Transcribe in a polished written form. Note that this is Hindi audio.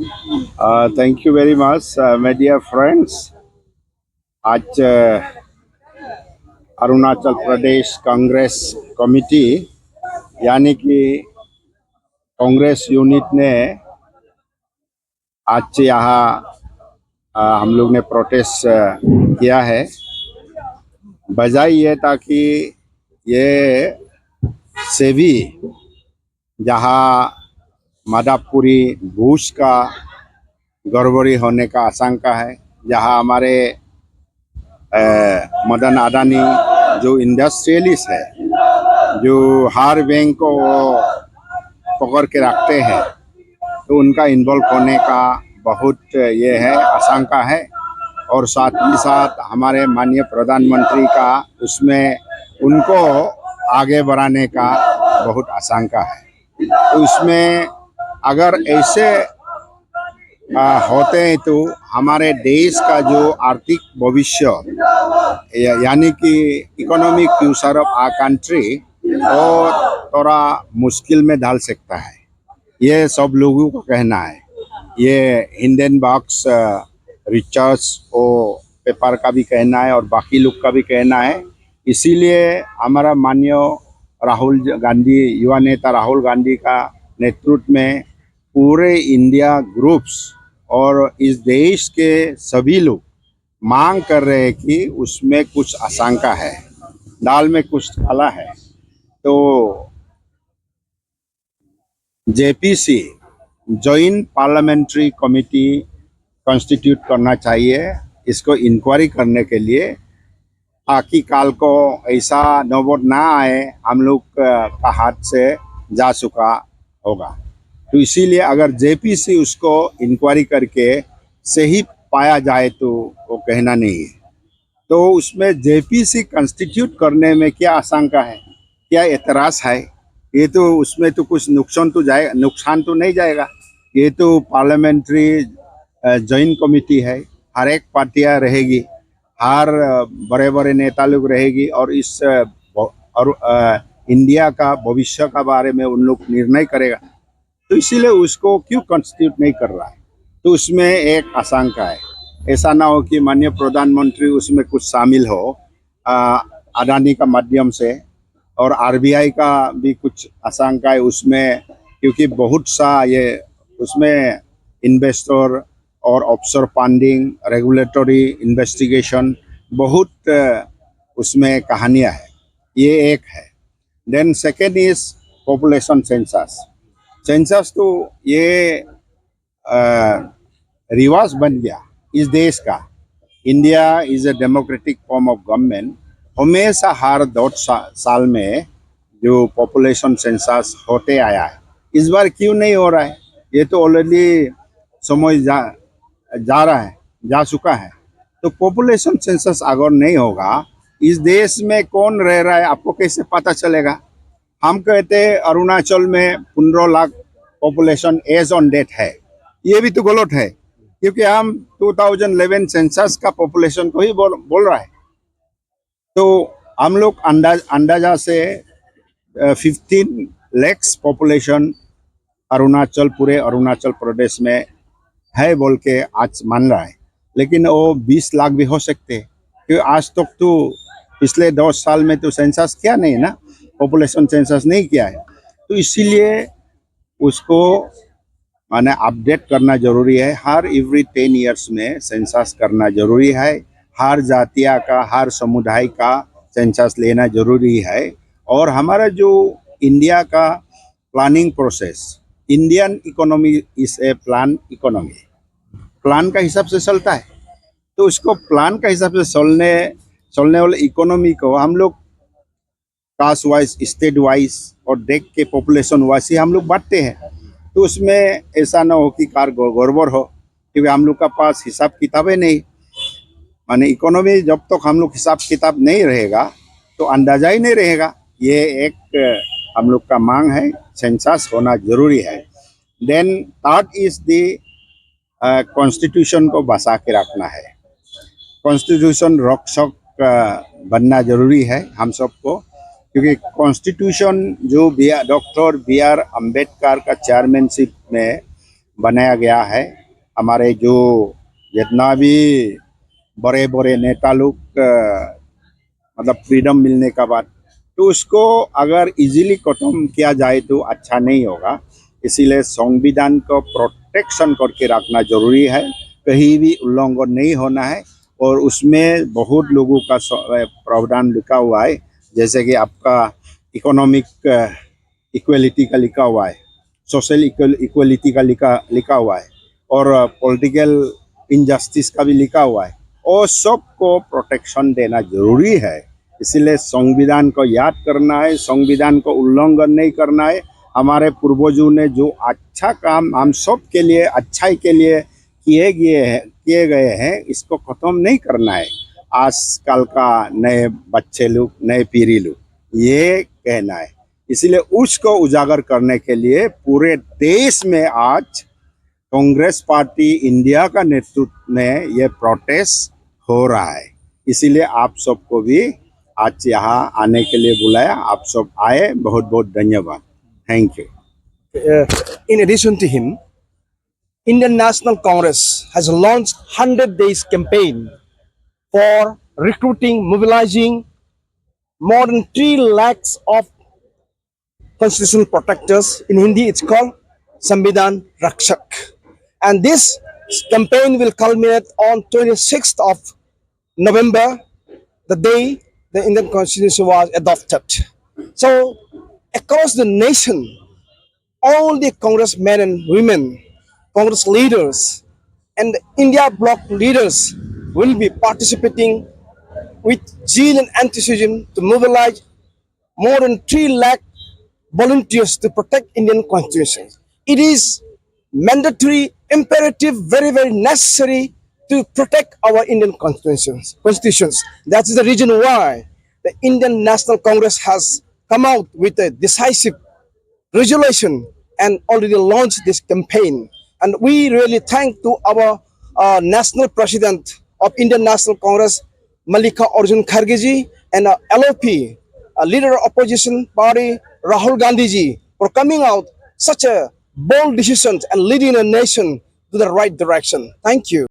Thank you very much, my dear friends. आज अरुणाचल प्रदेश कांग्रेस कमेटी यानी कि कांग्रेस यूनिट ने आज से यहाँ हम लोग ने प्रोटेस्ट किया है। वजह ये था कि ये सेवी जहाँ मादापुरी भूज का गड़बड़ी होने का आशंका है, जहाँ हमारे मदन अडानी जो इंडस्ट्रियलिस्ट है, जो हर बैंक को पकड़ के रखते हैं, तो उनका इन्वॉल्व होने का बहुत ये है आशंका है। और साथ ही साथ हमारे माननीय प्रधानमंत्री का उसमें उनको आगे बढ़ाने का बहुत आशंका है। तो इसमें अगर ऐसे होते हैं तो हमारे देश का जो आर्थिक भविष्य यानी कि economic future of our country वो थोड़ा मुश्किल में डाल सकता है। ये सब लोगों को कहना है। ये हिंडनबर्ग रिसर्च और पेपर का भी कहना है और बाकी लोग का भी कहना है। इसीलिए हमारा माननीय राहुल गांधी, युवा नेता राहुल गांधी का नेतृत्व में पूरे इंडिया ग्रुप्स और इस देश के सभी लोग मांग कर रहे हैं कि उसमें कुछ आशंका है, दाल में कुछ काला है। तो JPC joint parliamentary committee constitute करना चाहिए इसको इंक्वायरी करने के लिए, ताकि काल को ऐसा नौबत ना आए हम लोग का हाथ से जा चुका होगा। तो इसीलिए अगर जेपीसी उसको इंक्वायरी करके सही पाया जाए तो वो कहना नहीं है। तो उसमें जेपीसी कॉन्स्टिट्यूट करने में क्या आशंका है, क्या एतराज़ है? ये तो उसमें तो कुछ नुकसान तो नहीं जाएगा। ये तो पार्लियामेंट्री जॉइंट कमेटी है, हर एक पार्टियां रहेगी, हर बड़े बड़े नेता लोग रहेगी और इस और इंडिया का भविष्य का बारे में उन लोग निर्णय करेगा। तो इसीलिए उसको क्यों कॉन्स्टिट्यूट नहीं कर रहा है? तो उसमें एक आशंका है, ऐसा ना हो कि माननीय प्रधानमंत्री उसमें कुछ शामिल हो अडानी का माध्यम से, और आरबीआई का भी कुछ आशंका है उसमें, क्योंकि बहुत सा ये उसमें इन्वेस्टर और ऑफशोर फंडिंग, रेगुलेटरी इन्वेस्टिगेशन, बहुत उसमें कहानियां है। ये एक है। Then second is population census. Census तो ये रिवाज बन गया इस देश का। India is a democratic form of government. हमेशा हर 2 साल में जो पॉपुलेशन सेंसस होते आया है, इस बार क्यों नहीं हो रहा है? ये तो ऑलरेडी समय जा रहा है, जा चुका है। तो पॉपुलेशन सेंसस अगर नहीं होगा, इस देश में कौन रह रहा है आपको कैसे पता चलेगा? हम कहते हैं अरुणाचल में 15 lakh population as on date है, ये भी तो गलत है, क्योंकि हम 2011 सेंसस का पॉपुलेशन को ही बोल रहा है। तो हम लोग अंदाजा से 15 लैक्स पॉपुलेशन अरुणाचल, पूरे अरुणाचल प्रदेश में है बोल के आज मान रहा है, लेकिन वो 20 लाख भी हो सकते हैं, क्योंकि आज तक तो पिछले 10 साल में तो सेंसस किया नहीं ना, पॉपुलेशन सेंसस नहीं किया है। तो इसीलिए उसको माने अपडेट करना जरूरी है। हर एवरी 10 ईयर्स में सेंसस करना जरूरी है। हर जातिया का, हर समुदाय का सेंसस लेना जरूरी है। और हमारा जो इंडिया का planning process, Indian economy is a plan economy, plan का हिसाब से चलता है। तो उसको प्लान का हिसाब से चलने वाले इकोनॉमी को हम लोग कास्ट वाइज, स्टेट वाइज और देश के पॉपुलेशन वाइज ही हम लोग बांटते हैं। तो उसमें ऐसा ना हो कि कार गड़बड़ हो, क्योंकि हम लोग का पास हिसाब किताबें नहीं। माने इकोनॉमी जब तक हम लोग हिसाब किताब नहीं रहेगा तो अंदाजा ही नहीं रहेगा। ये एक हम लोग का मांग है, सेंसस होना जरूरी है। Then third is the constitution को बचा के रखना है। कॉन्स्टिट्यूशन रक्षक बनना जरूरी है हम सबको, क्योंकि कॉन्स्टिट्यूशन जो डॉक्टर बी आर अम्बेडकर का चेयरमैनशिप में बनाया गया है। हमारे जो जितना भी बड़े बड़े नेता लोग मतलब फ्रीडम मिलने का बाद, तो उसको अगर इजीली खत्म किया जाए तो अच्छा नहीं होगा। इसीलिए संविधान को प्रोटेक्शन करके रखना जरूरी है, कहीं भी उल्लंघन नहीं होना है। और उसमें बहुत लोगों का प्रावधान लिखा हुआ है, जैसे कि आपका इकोनॉमिक इक्वलिटी का लिखा हुआ है, सोशल इक्वलिटी का लिखा हुआ है, और पॉलिटिकल इनजस्टिस का भी लिखा हुआ है। और सबको प्रोटेक्शन देना जरूरी है। इसीलिए संविधान को याद करना है, संविधान को उल्लंघन नहीं करना है। हमारे पूर्वजों ने जो अच्छा काम हम सब के लिए, अच्छाई के लिए किए गए हैं, इसको खत्म नहीं करना है। आजकल का नए बच्चे लोग, नए पीढ़ी लोग ये कहना है। इसलिए उसको उजागर करने के लिए पूरे देश में आज कांग्रेस पार्टी इंडिया का नेतृत्व में ये प्रोटेस्ट हो रहा है। इसीलिए आप सबको भी आज यहाँ आने के लिए बुलाया। आप सब आए, बहुत बहुत धन्यवाद। Thank you. In addition to him, Indian National Congress has launched 100 days campaign for recruiting, mobilizing more than 3 lakhs of constitutional protectors. In Hindi, it's called Samvidhan Rakshak. And this campaign will culminate on 26th of November, the day the Indian Constitution was adopted. So, across the nation, all the congressmen and women, Congress leaders, and India bloc leaders will be participating with zeal and enthusiasm to mobilize more than 3 lakh volunteers to protect Indian Constitution. It is mandatory, imperative, very, very necessary to protect our Indian constitutions. That is the reason why the Indian National Congress has come out with a decisive resolution and already launched this campaign. And we really thank to our national president of Indian National Congress, Malika Arjun Kharge and LOP, leader of opposition party, Rahul Gandhi ji, for coming out such a bold decision and leading a nation to the right direction. Thank you.